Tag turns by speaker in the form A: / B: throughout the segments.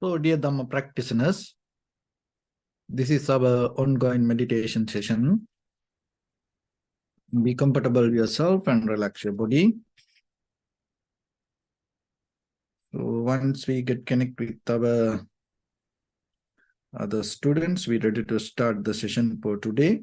A: So, dear Dhamma practitioners, this is our ongoing meditation session. Be comfortable with yourself and relax your body. So, once we get connected with our other students, we're ready to start the session for today.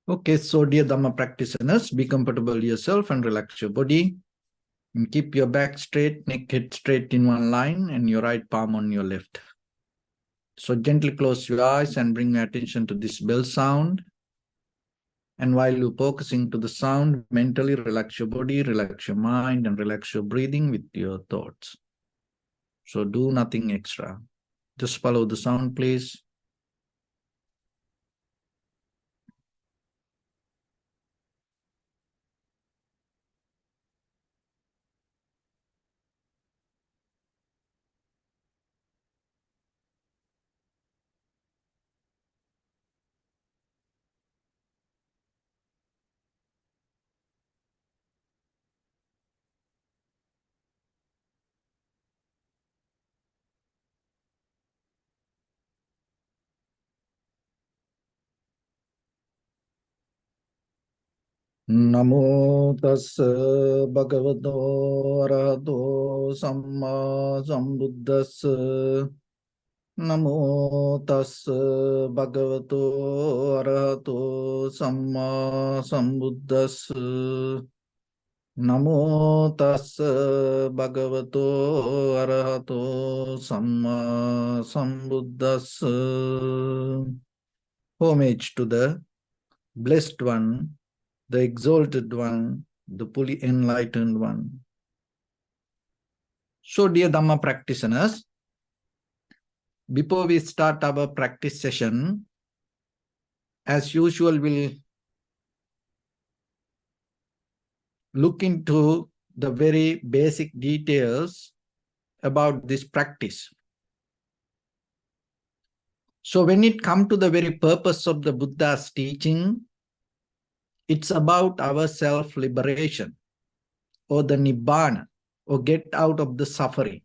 A: Okay, so dear Dhamma practitioners, be comfortable with yourself and relax your body. And keep your back straight, neck head straight in one line, and your right palm on your left. So gently close your eyes and bring your attention to this bell sound. And while you're focusing to the sound, mentally relax your body, relax your mind, and relax your breathing with your thoughts. So do nothing extra. Just follow the sound, please. Namo tassa bhagavato arahato samma sambuddhassa. Namo tassa bhagavato arahato samma sambuddhassa. Namo tassa bhagavato arahato samma sambuddhassa. Homage to the blessed one, the exalted one, the fully enlightened one. So, dear Dhamma practitioners, before we start our practice session, as usual, we'll look into the very basic details about this practice. So when it comes to the very purpose of the Buddha's teaching, it's about our self-liberation or the Nibbana, or get out of the suffering.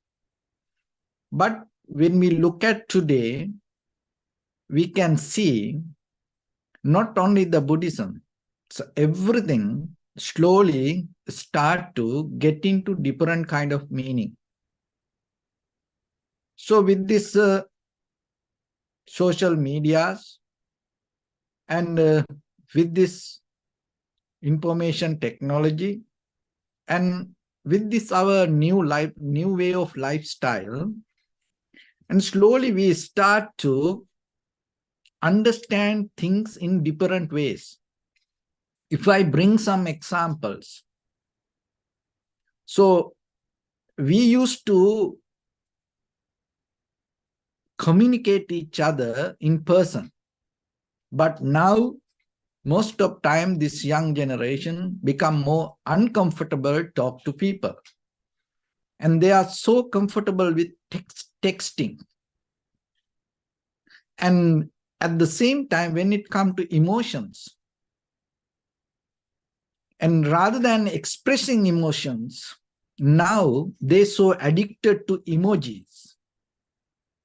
A: But when we look at today, we can see not only the Buddhism, so everything slowly start to get into different kind of meaning. So with this social medias and with this information technology and with this our new way of lifestyle, and slowly we start to understand things in different ways. If I bring some examples, so we used to communicate each other in person, but now most of time this young generation become more uncomfortable to talk to people, and they are so comfortable with texting. And at the same time, when it comes to emotions, and rather than expressing emotions, now they're so addicted to emojis.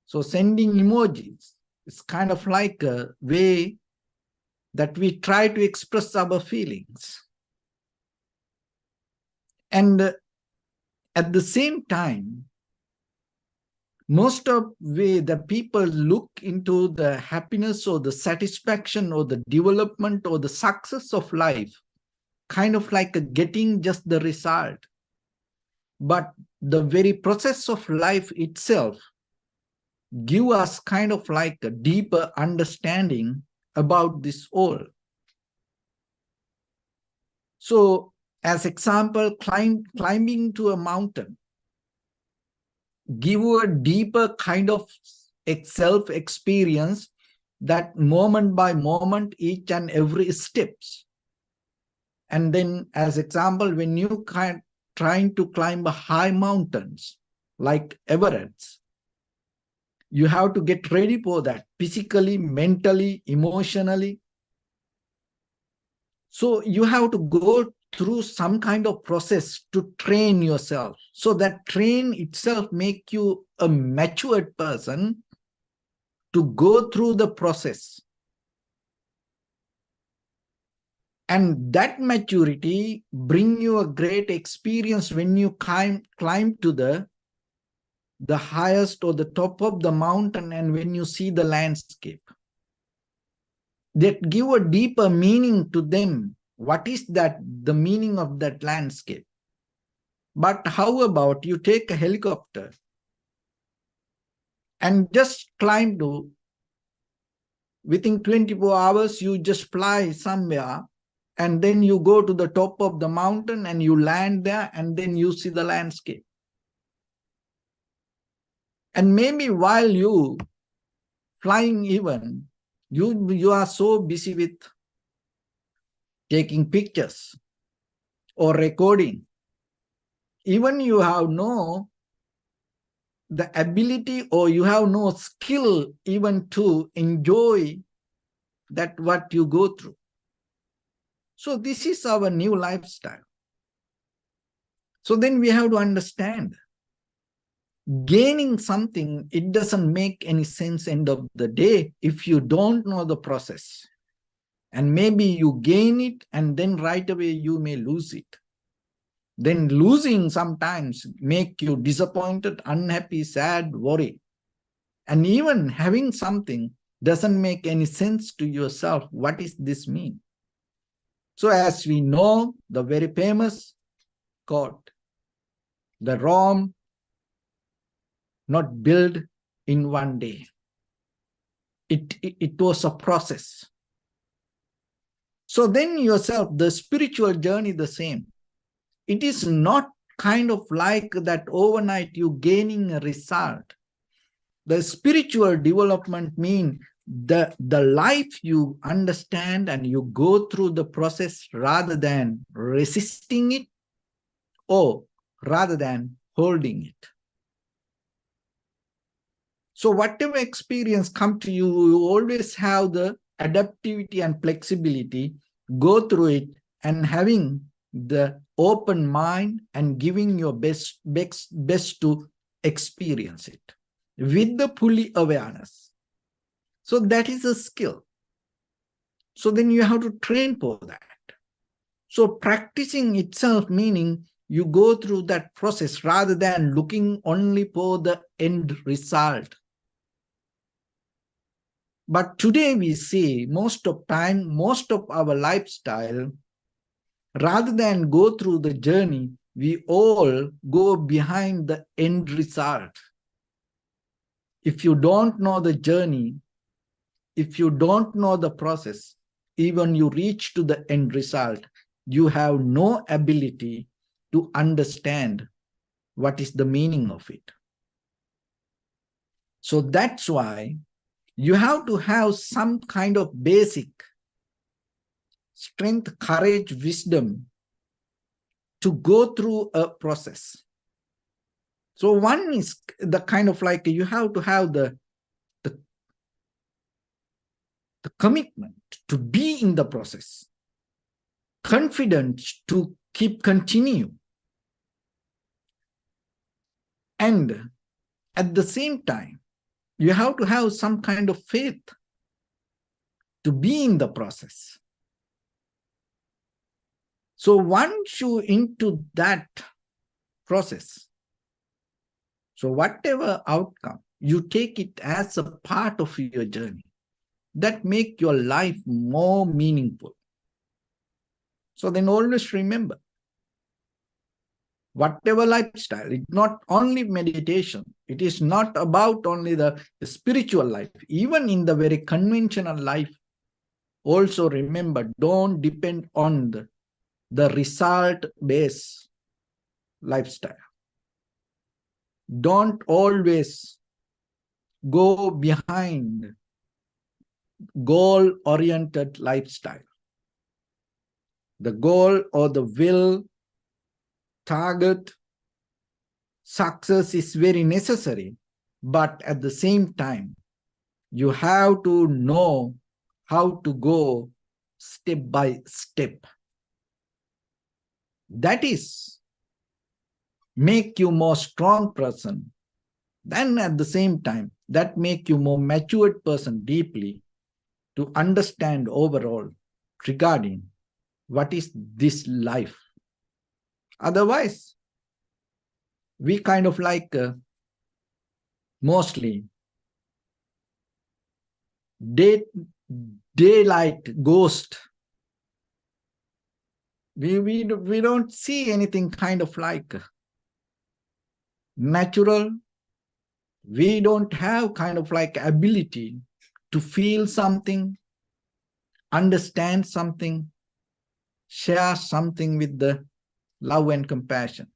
A: So sending emojis is kind of like a way that we try to express our feelings. And at the same time, most of the people look into the happiness or the satisfaction or the development or the success of life, kind of like getting just the result. But the very process of life itself give us kind of like a deeper understanding about this all. So as example, climbing to a mountain give you a deeper kind of self-experience, that moment by moment, each and every steps. And then as example, when you trying to climb high mountains like Everest, you have to get ready for that physically, mentally, emotionally. So you have to go through some kind of process to train yourself. So that train itself make you a matured person to go through the process. And that maturity bring you a great experience when you climb to the highest or the top of the mountain, and when you see the landscape. That give a deeper meaning to them. What is that, the meaning of that landscape? But how about you take a helicopter and just climb to, within 24 hours, you just fly somewhere, and then you go to the top of the mountain and you land there, and then you see the landscape. And maybe while you flying even, you are so busy with taking pictures or recording. Even you have no the ability, or you have no skill even to enjoy that what you go through. So this is our new lifestyle. So then we have to understand, gaining something, it doesn't make any sense end of the day if you don't know the process. And maybe you gain it and then right away you may lose it. Then losing sometimes make you disappointed, unhappy, sad, worry. And even having something doesn't make any sense to yourself. What does this mean? So as we know, the very famous quote, the Rome not built in one day. It was a process. So then yourself, the spiritual journey, the same. It is not kind of like that overnight you gaining a result. The spiritual development means the life you understand and you go through the process rather than resisting it or rather than holding it. So whatever experience come to you, you always have the adaptivity and flexibility, go through it and having the open mind and giving your best to experience it with the fully awareness. So that is a skill. So then you have to train for that. So practicing itself meaning you go through that process rather than looking only for the end result. But today we see most of our lifestyle, rather than go through the journey, we all go behind the end result. If you don't know the journey, if you don't know the process, even you reach to the end result, you have no ability to understand what is the meaning of it. So that's why you have to have some kind of basic strength, courage, wisdom to go through a process. So one is the kind of like you have to have the commitment to be in the process, confidence to continue. And at the same time, you have to have some kind of faith to be in the process. So once you into that process, So whatever outcome, you take it as a part of your journey that make your life more meaningful. So then always remember, whatever lifestyle, it's not only meditation. It is not about only the spiritual life. Even in the very conventional life, also remember, don't depend on the result-based lifestyle. Don't always go behind goal-oriented lifestyle. The goal or the will, target, success is very necessary, but at the same time, you have to know how to go step by step. That is make you more strong person. Then at the same time, that make you more matured person deeply to understand overall regarding what is this life. Otherwise, we kind of like mostly daylight ghost. We don't see anything kind of like natural. We don't have kind of like ability to feel something, understand something, share something with the love and compassion.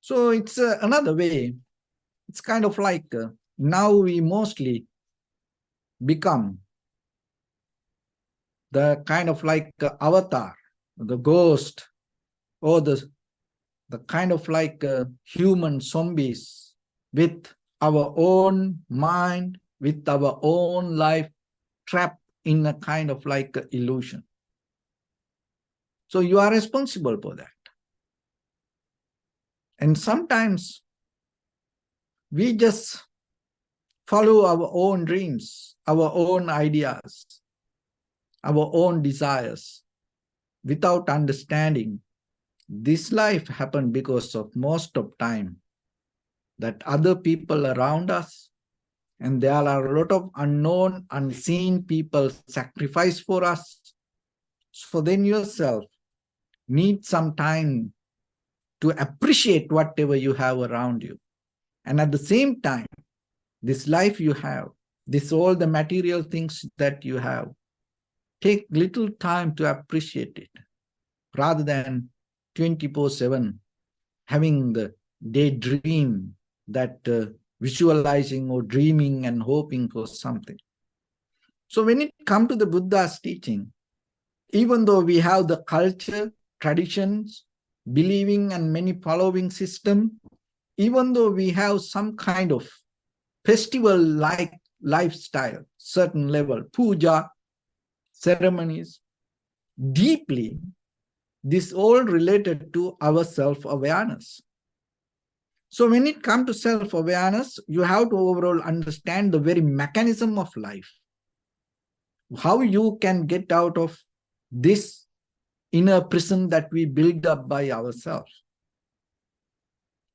A: So it's another way. It's kind of like now we mostly become the kind of like avatar, the ghost, or the kind of like human zombies with our own mind, with our own life trapped in a kind of like illusion. So you are responsible for that. And sometimes we just follow our own dreams, our own ideas, our own desires without understanding this life happened because of most of time that other people around us, and there are a lot of unknown, unseen people sacrifice for us. So then yourself need some time to appreciate whatever you have around you. And at the same time, this life you have, this all the material things that you have, take little time to appreciate it rather than 24/7 having the daydream that visualizing or dreaming and hoping for something. So when it comes to the Buddha's teaching, even though we have the culture, traditions, believing and many following system, even though we have some kind of festival-like lifestyle, certain level, puja, ceremonies, deeply, this all related to our self-awareness. So when it comes to self-awareness, you have to overall understand the very mechanism of life. How you can get out of this inner prison that we build up by ourselves.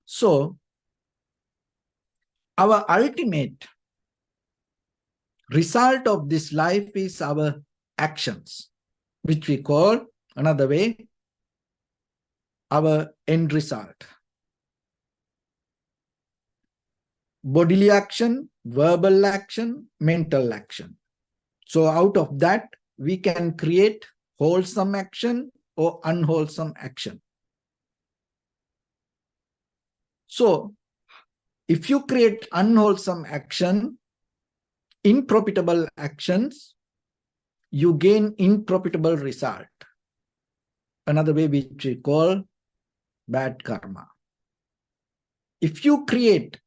A: So our ultimate result of this life is our actions, which we call another way, our end result. Bodily action, verbal action, mental action. So out of that, we can create wholesome action or unwholesome action. So if you create unwholesome action, unprofitable actions, you gain unprofitable result. Another way which we call bad karma. If you create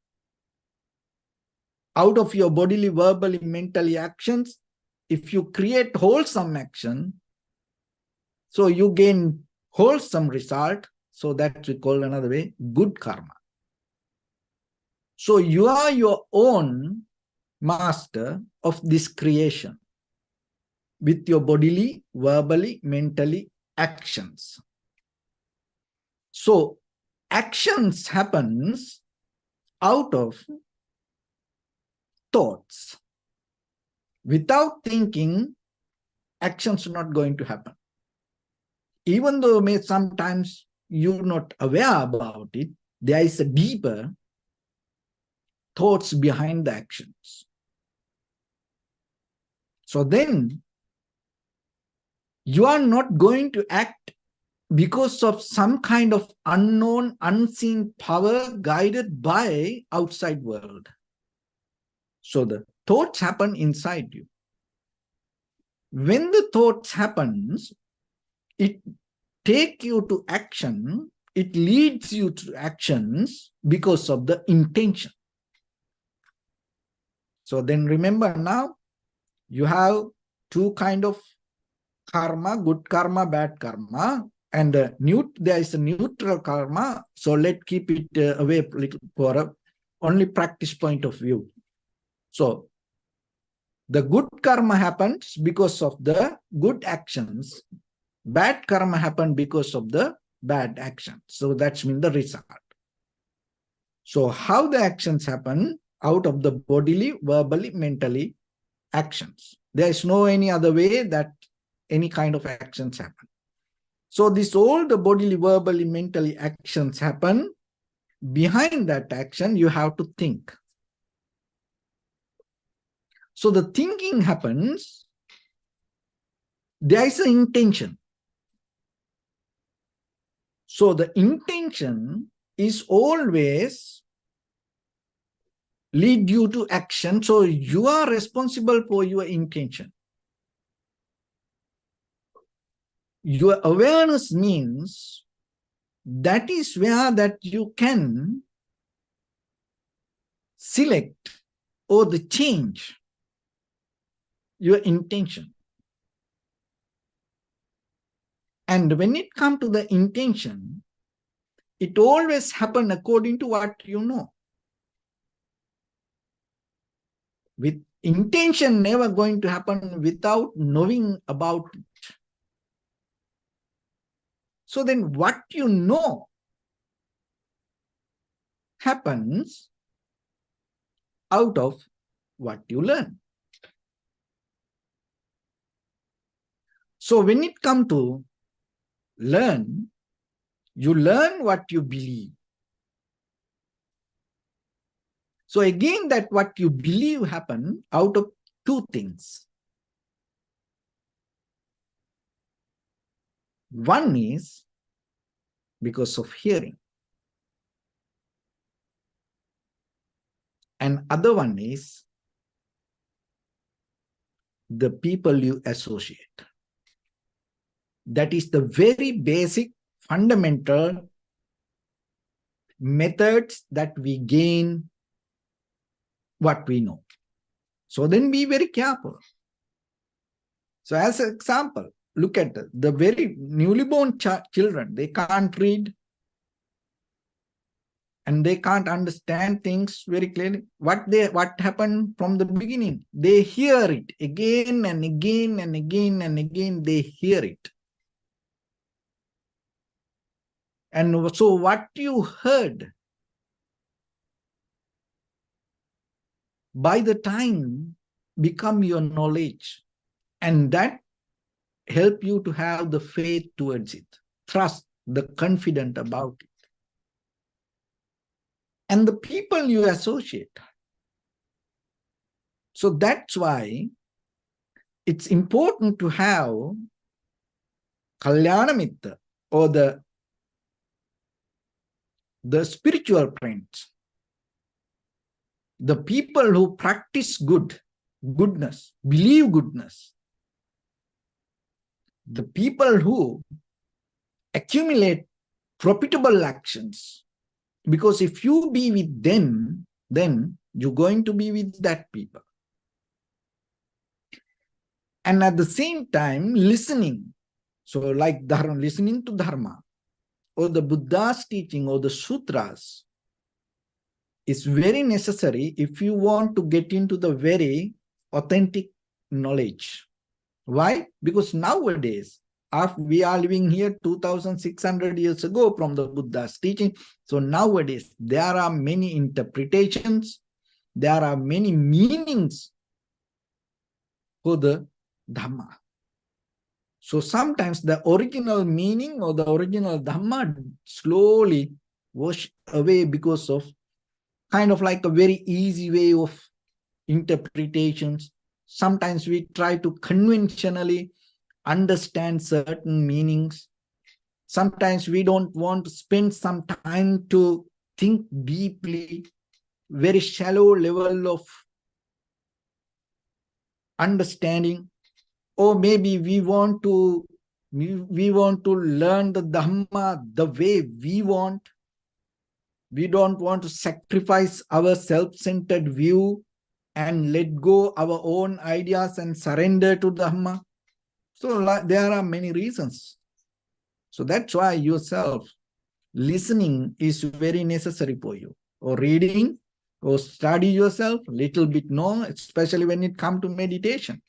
A: out of your bodily, verbally, mentally actions, if you create wholesome action, so you gain wholesome result. So that we call another way, good karma. So you are your own master of this creation with your bodily, verbally, mentally actions. So actions happens out of thoughts. Without thinking, actions are not going to happen. Even though sometimes you're not aware about it, there is a deeper thoughts behind the actions. So then you are not going to act because of some kind of unknown, unseen power guided by outside world. So the thoughts happen inside you. When the thoughts happens, it takes you to action, it leads you to actions because of the intention. So then remember now, you have two kind of karma, good karma, bad karma, and there is a neutral karma. So let's keep it away a little for a only practice point of view. So the good karma happens because of the good actions. Bad karma happens because of the bad actions. So that's mean the result. So how the actions happen? Out of the bodily, verbally, mentally actions. There is no any other way that any kind of actions happen. So this all the bodily, verbally, mentally actions happen. Behind that action, you have to think. So the thinking happens, there is an intention. So the intention is always lead you to action. So you are responsible for your intention. Your awareness means that is where that you can select or the change your intention. And when it comes to the intention, it always happens according to what you know. With intention never going to happen without knowing about it. So then what you know happens out of what you learn. So when it comes to learn, you learn what you believe. So again, that what you believe happen out of two things. One is because of hearing. And other one is the people you associate. That is the very basic, fundamental methods that we gain what we know. So then be very careful. So as an example, look at the very newly born children. They can't read and they can't understand things very clearly. What happened from the beginning? They hear it again and again and again and again. They hear it. And so what you heard, by the time become your knowledge, and that help you to have the faith towards it, trust, the confident about it. And the people you associate. So that's why it's important to have Kalyana Mitra or the spiritual friends, the people who practice goodness, believe goodness, the people who accumulate profitable actions. Because if you be with them, then you're going to be with that people. And at the same time, listening. So like Dharma, listening to Dharma, or the Buddha's teaching, or the sutras, is very necessary if you want to get into the very authentic knowledge. Why? Because nowadays, we are living here 2600 years ago from the Buddha's teaching. So nowadays, there are many interpretations, there are many meanings for the Dhamma. So sometimes the original meaning or the original Dhamma slowly wash away because of kind of like a very easy way of interpretations. Sometimes we try to conventionally understand certain meanings. Sometimes we don't want to spend some time to think deeply, very shallow level of understanding. Or maybe we want to learn the Dhamma the way we want. We don't want to sacrifice our self-centered view and let go our own ideas and surrender to Dhamma. So there are many reasons. So that's why yourself listening is very necessary for you, or reading, or study yourself little bit, no, especially when it comes to meditation.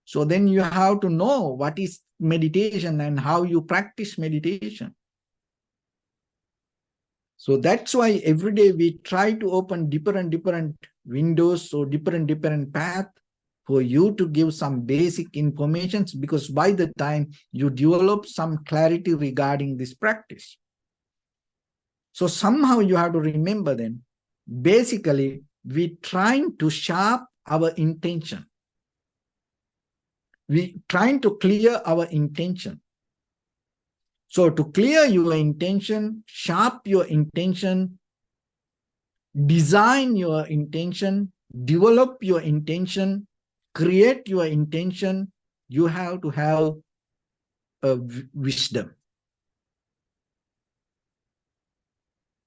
A: So then you have to know what is meditation and how you practice meditation. So that's why every day we try to open different windows or different path for you to give some basic information, because by the time you develop some clarity regarding this practice. So somehow you have to remember then, basically we trying to sharp our intention. We trying to clear our intention. So to clear your intention, sharp your intention, design your intention, develop your intention, create your intention, you have to have a wisdom.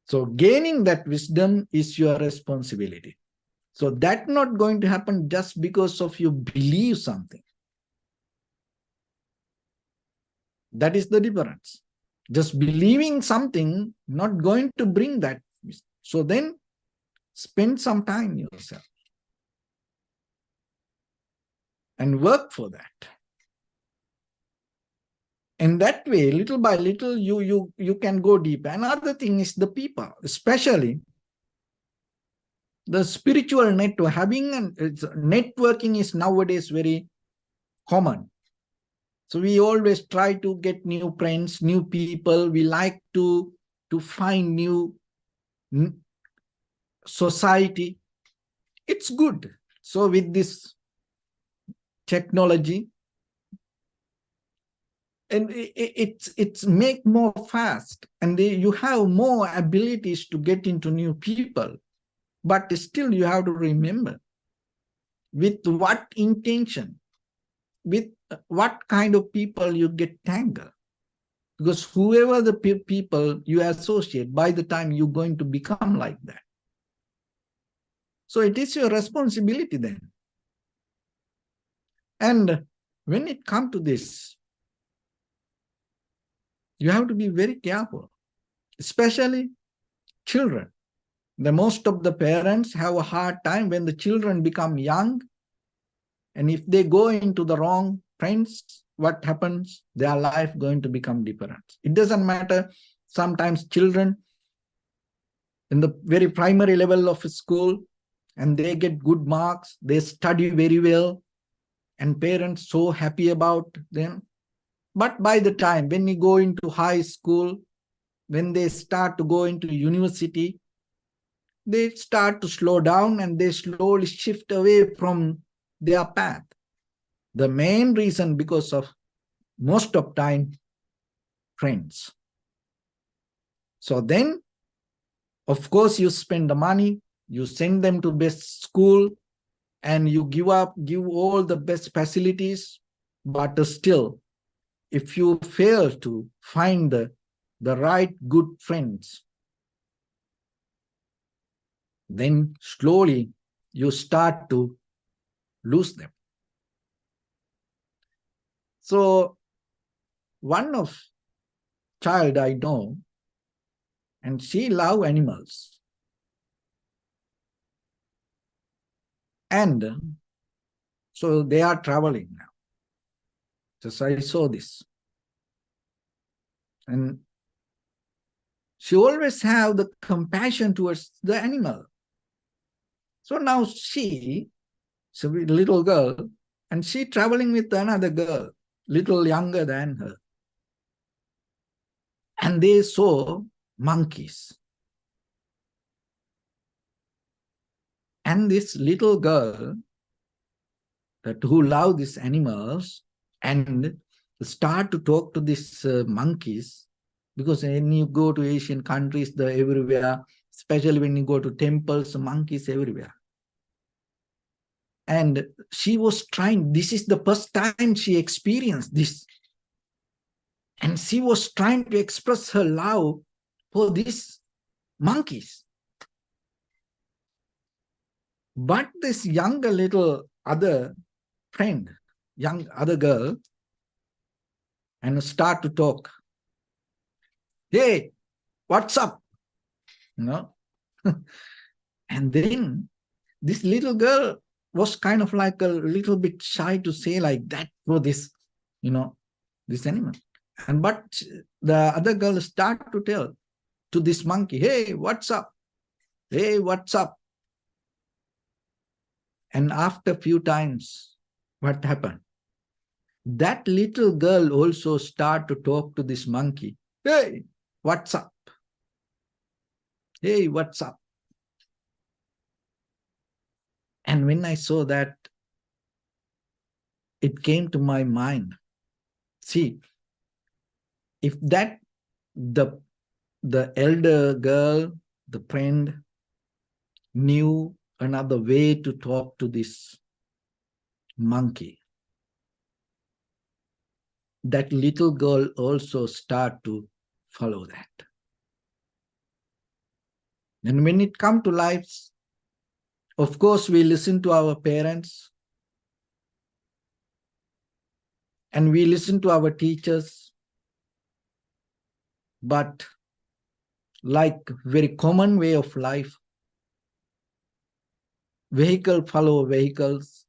A: So gaining that wisdom is your responsibility. So that's not going to happen just because of you believe something. That is the difference. Just believing something not going to bring that. So then spend some time yourself and work for that. And that way, little by little, you can go deep. Another thing is the people, especially the spiritual network. Networking is nowadays very common. So we always try to get new friends, new people. We like to find new society. It's good. So with this technology, and it's make more fast, and you have more abilities to get into new people. But still you have to remember with what intention, with what kind of people you get tangled. Because whoever the people you associate, by the time you're going to become like that. So it is your responsibility then. And when it comes to this, you have to be very careful, especially children. The most of the parents have a hard time when the children become young, and if they go into the wrong friends, what happens? Their life going to become different. It doesn't matter. Sometimes children in the very primary level of school, and they get good marks, they study very well, and parents so happy about them. But by the time when we go into high school, when they start to go into university, they start to slow down and they slowly shift away from their path. The main reason because of most of time friends. So then, of course, you spend the money, you send them to best school, and you give all the best facilities, but still, if you fail to find the right good friends, then slowly you start to lose them. So one of child I know, and she love animals. And so they are traveling now. Just I saw this. And she always have the compassion towards the animal. So now she's a little girl, and she traveling with another girl, little younger than her. And they saw monkeys. And this little girl who love these animals and start to talk to these monkeys, because when you go to Asian countries, they're everywhere, especially when you go to temples, monkeys everywhere. And she was trying, this is the first time she experienced this. And she was trying to express her love for these monkeys. But this younger little other friend, young other girl, and start to talk. Hey, what's up? You know? And then this little girl was kind of like a little bit shy to say like that for this, this animal. And but the other girl start to tell to this monkey, hey, what's up? Hey, what's up? And after a few times, what happened? That little girl also start to talk to this monkey. Hey, what's up? Hey, what's up? And when I saw that, it came to my mind. See, if that the elder girl, the friend, knew another way to talk to this monkey, that little girl also start to follow that. And when it comes to lives, of course, we listen to our parents and we listen to our teachers, but like very common way of life, vehicle follow vehicles,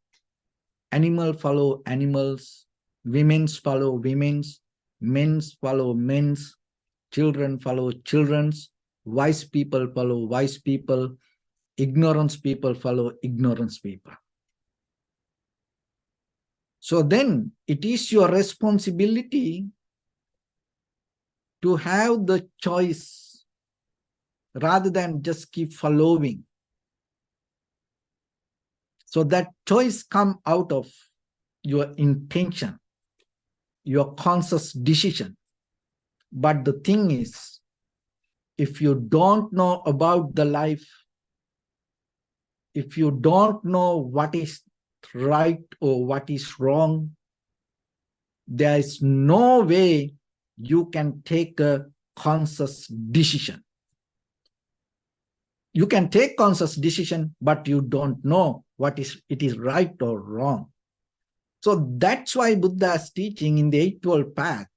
A: animal follow animals, women's follow women's, men's follow men's, children follow children's, wise people follow wise people, ignorance people follow ignorance people. So then it is your responsibility to have the choice rather than just keep following. So that choice comes out of your intention, your conscious decision. But the thing is, if you don't know about the life, if you don't know what is right or what is wrong, there is no way you can take a conscious decision. You can take conscious decision, but you don't know it is right or wrong. So that's why Buddha's teaching in the Eightfold Path,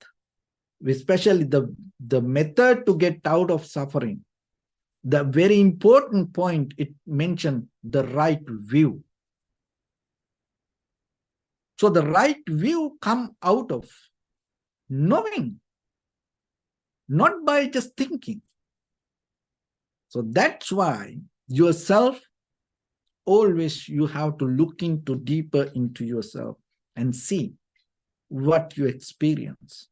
A: especially the method to get out of suffering, the very important point, it mentioned the right view. So the right view comes out of knowing, not by just thinking. So that's why yourself, always you have to look deeper into yourself and see what you experience.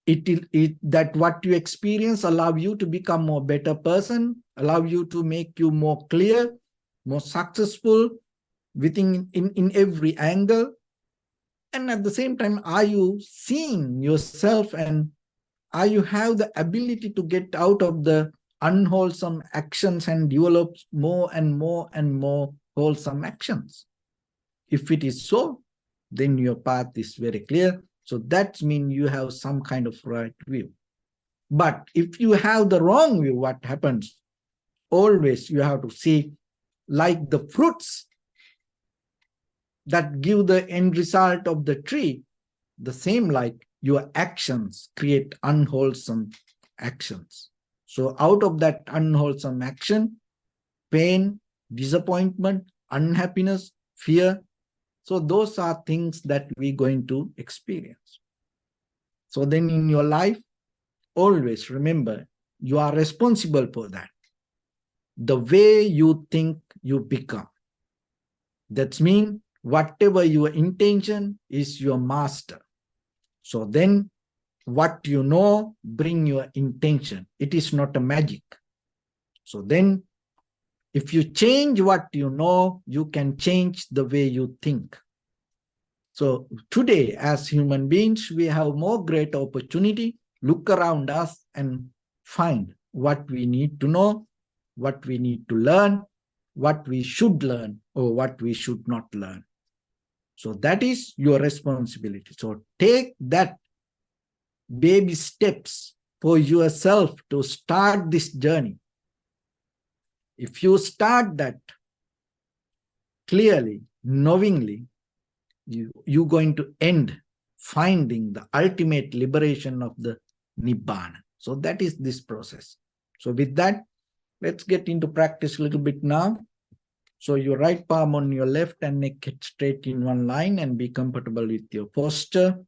A: That what you experience allow you to become more better person, allow you to make you more clear, more successful in every angle. And at the same time, are you seeing yourself and are you have the ability to get out of the unwholesome actions and develop more and more and more wholesome actions? If it is so, then your path is very clear. So that means you have some kind of right view. But if you have the wrong view, what happens? Always you have to see, like the fruits that give the end result of the tree, the same like your actions create unwholesome actions. So out of that unwholesome action, pain, disappointment, unhappiness, fear, so those are things that we're going to experience. So then in your life, always remember, you are responsible for that. The way you think, you become. That means whatever your intention is your master. So then what you know, bring your intention. It is not a magic. So then if you change what you know, you can change the way you think. So today, as human beings, we have more great opportunity. Look around us and find what we need to know, what we need to learn, what we should learn, or what we should not learn. So that is your responsibility. So take that baby steps for yourself to start this journey. If you start that clearly, knowingly, you're going to end finding the ultimate liberation of the Nibbana. So that is this process. So with that, let's get into practice a little bit now. So your right palm on your left and neck head straight in one line and be comfortable with your posture.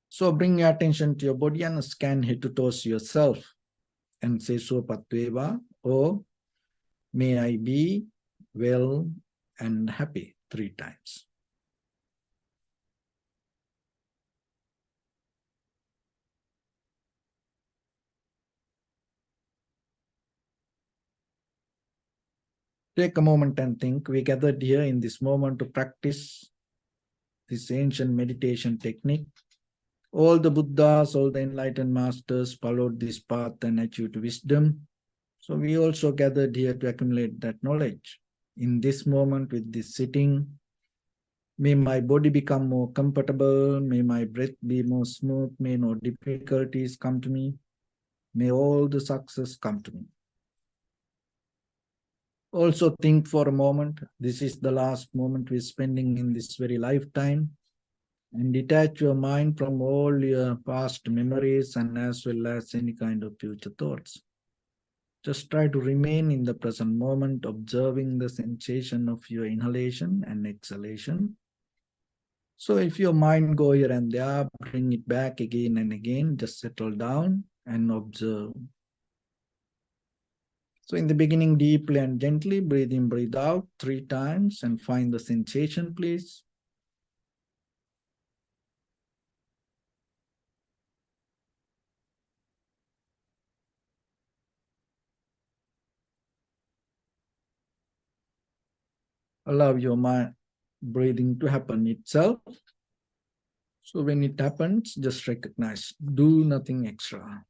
A: So bring your attention to your body and scan head to toes yourself and say Supatveva, or may I be well and happy 3 times. Take a moment and think. We gathered here in this moment to practice this ancient meditation technique. All the Buddhas, all the enlightened masters followed this path and achieved wisdom. So we also gathered here to accumulate that knowledge. In this moment with this sitting, may my body become more comfortable, may my breath be more smooth, may no difficulties come to me, may all the success come to me. Also think for a moment, this is the last moment we're spending in this very lifetime, and detach your mind from all your past memories and as well as any kind of future thoughts. Just try to remain in the present moment, observing the sensation of your inhalation and exhalation. So if your mind go here and there, bring it back again and again, just settle down and observe. So in the beginning, deeply and gently, breathe in, breathe out 3 times and find the sensation, please. Allow your mind breathing to happen itself. So when it happens, just recognize, do nothing extra.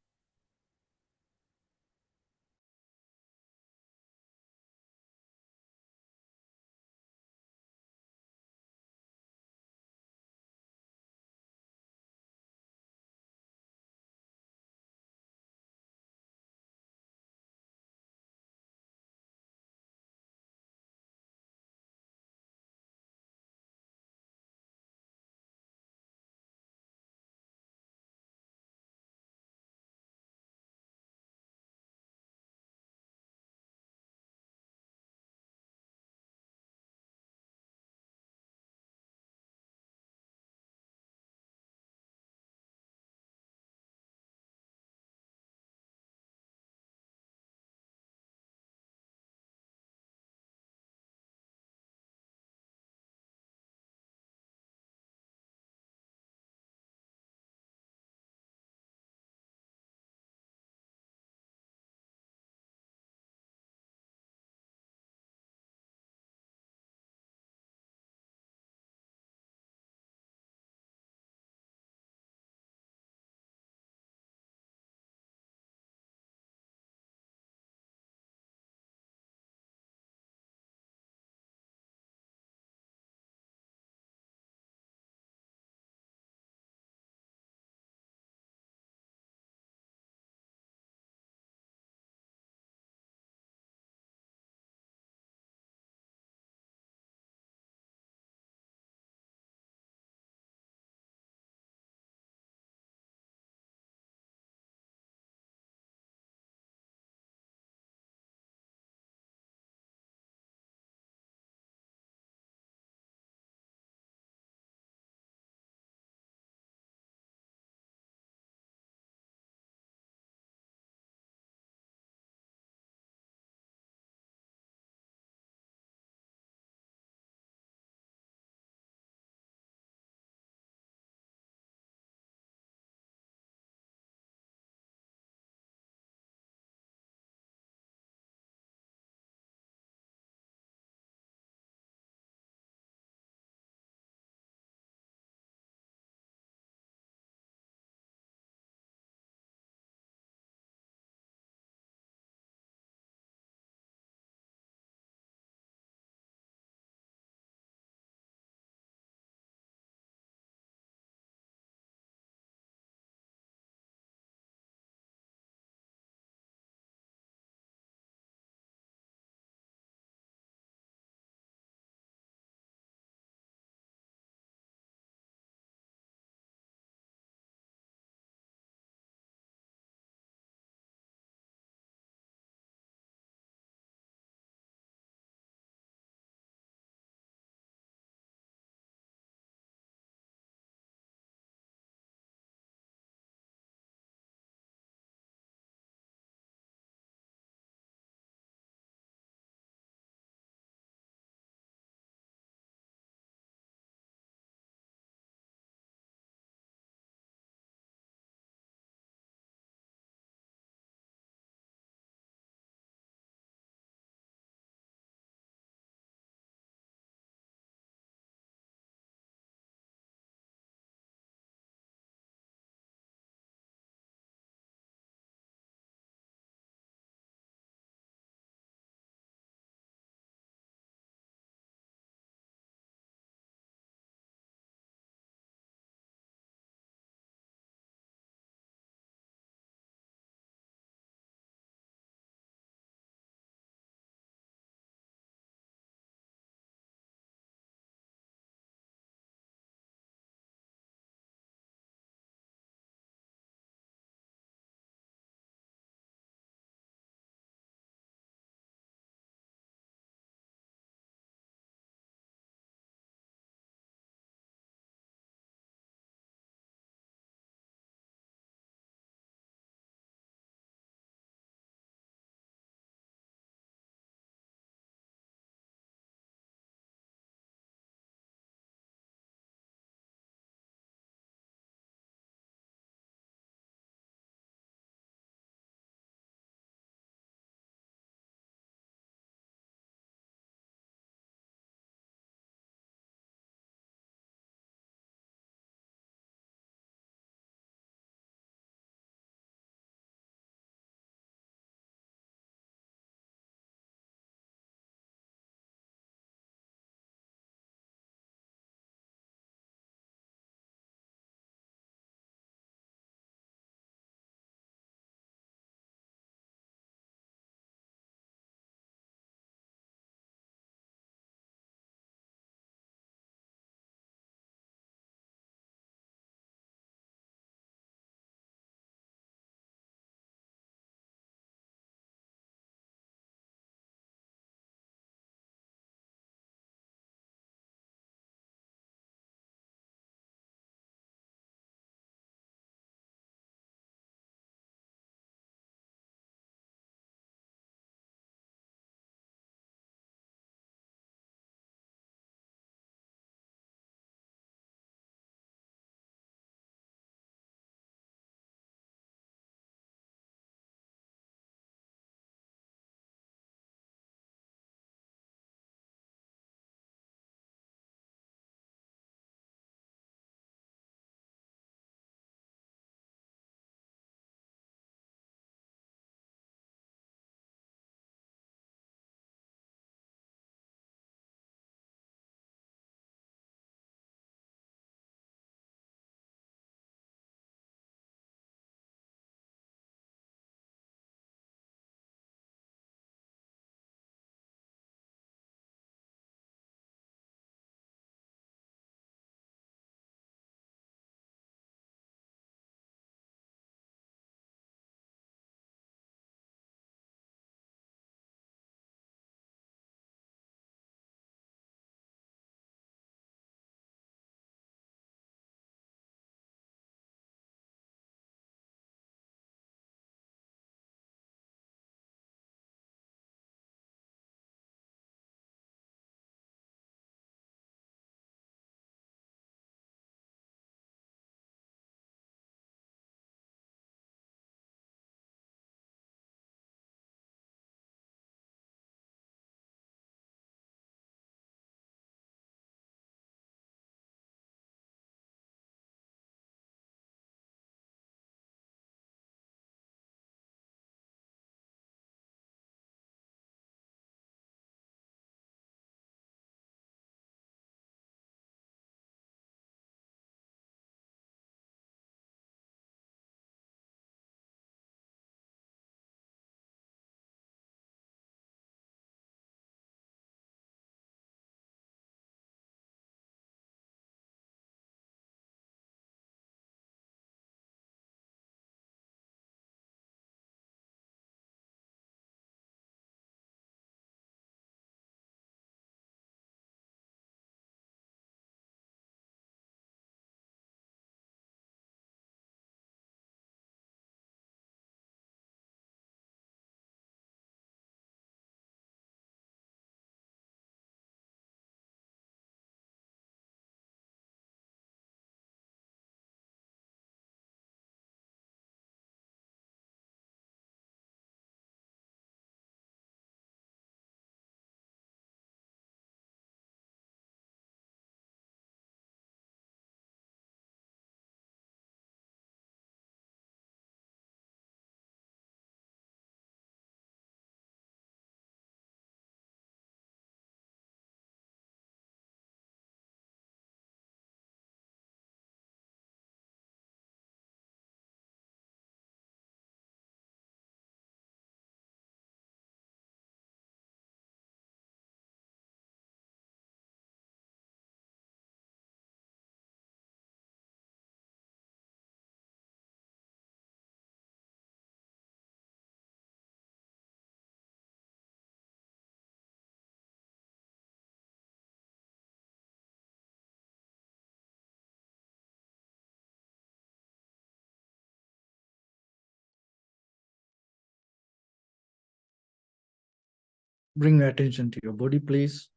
A: Bring your attention to your body, please.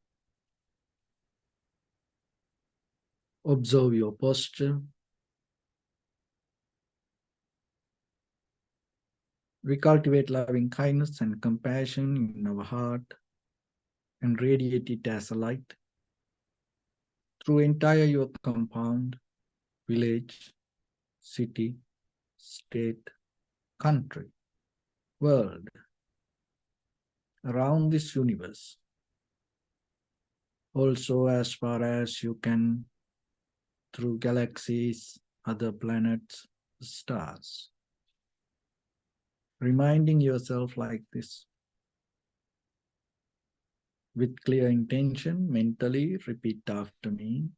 A: Observe your posture. We cultivate loving kindness and compassion in our heart and radiate it as a light through entire your compound, village, city, state, country, world, around this universe. Also, as far as you can, through galaxies, other planets, stars. Reminding yourself like this. With clear intention, mentally repeat after me.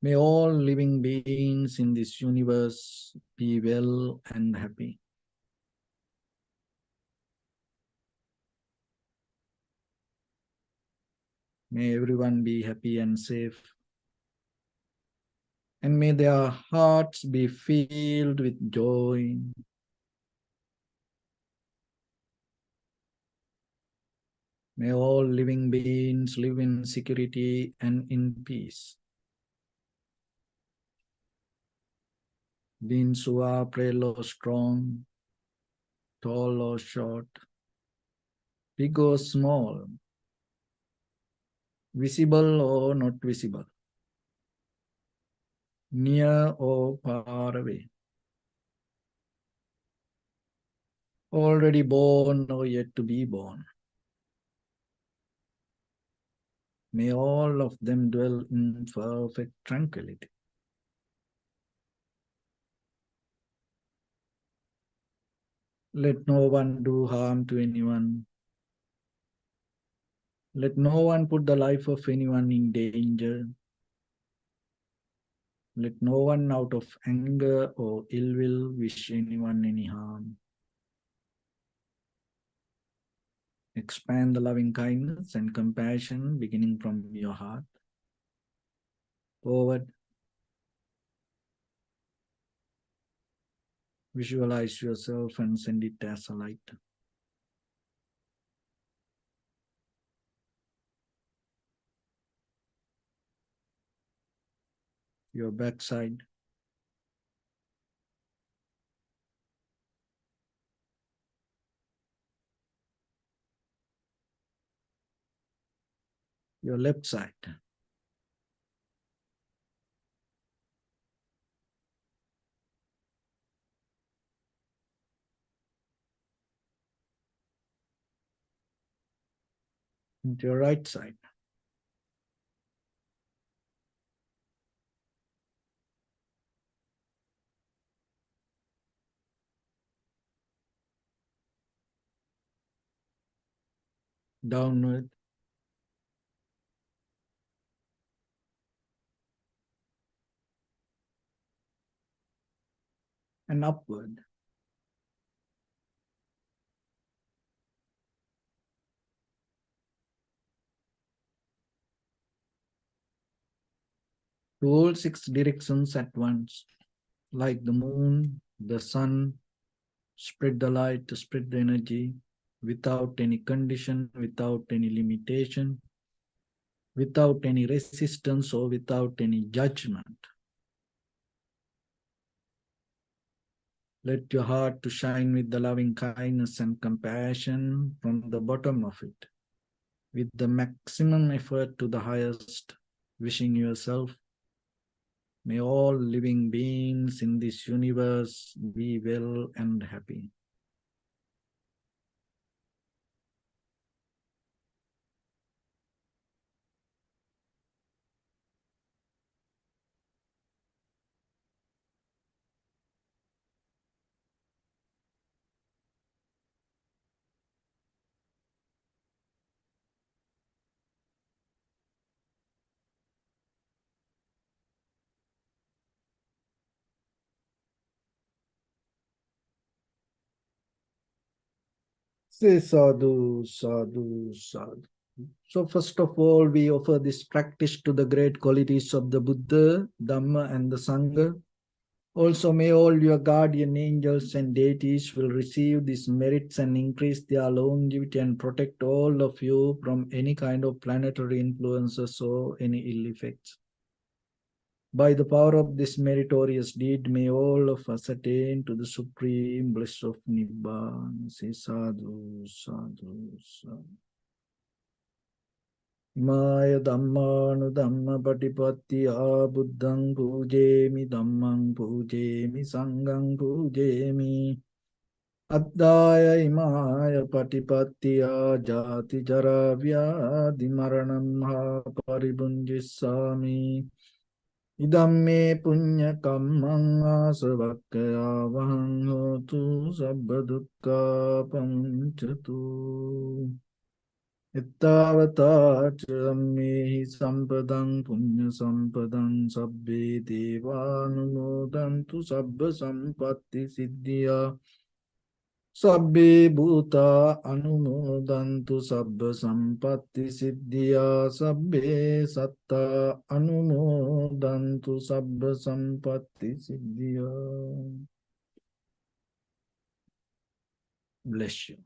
A: May all living beings in this universe be well and happy. May everyone be happy and safe. And may their hearts be filled with joy. May all living beings live in security and in peace. Beings who are frail or strong, tall or short, big or small, visible or not visible, near or far away, already born or yet to be born. May all of them dwell in perfect tranquility. Let no one do harm to anyone. Let no one put the life of anyone in danger. Let no one out of anger or ill will wish anyone any harm. Expand the loving kindness and compassion beginning from your heart. Forward. Visualize yourself and send it as a light. Your backside. Your left side. And your right side. Downward. And upward. To all six directions at once. Like the moon, the sun, spread the light, spread the energy without any condition, without any limitation, without any resistance or without any judgment. Let your heart to shine with the loving kindness and compassion from the bottom of it, with the maximum effort to the highest, wishing yourself, may all living beings in this universe be well and happy. Say sadhu, sadhu, sadhu. So first of all, we offer this practice to the great qualities of the Buddha, Dhamma and the Sangha. Also, may all your guardian angels and deities will receive these merits and increase their longevity and protect all of you from any kind of planetary influences or any ill effects. By the power of this meritorious deed, may all of us attain to the supreme bliss of Nibbana. Say sadhu, sadhu, sadhu. Maya dhammanu dhamma patipattiya buddhang pujemi dhammang pujemi sanghang pujemi addaya imaya patipattiya jati jara vyadi maranam ha paribunjissami idamme punya kammang asavakkaya vahang hotu sabba dukkha pamuccatu. Ittavatachamehi sampadang punya sampadang sabbe devanumodantu sabba sampatti siddhya sabbe bhuta anumodantu sabba sampatti siddhya sabbe satta anumodantu sabba sampatti siddhya. Bless you.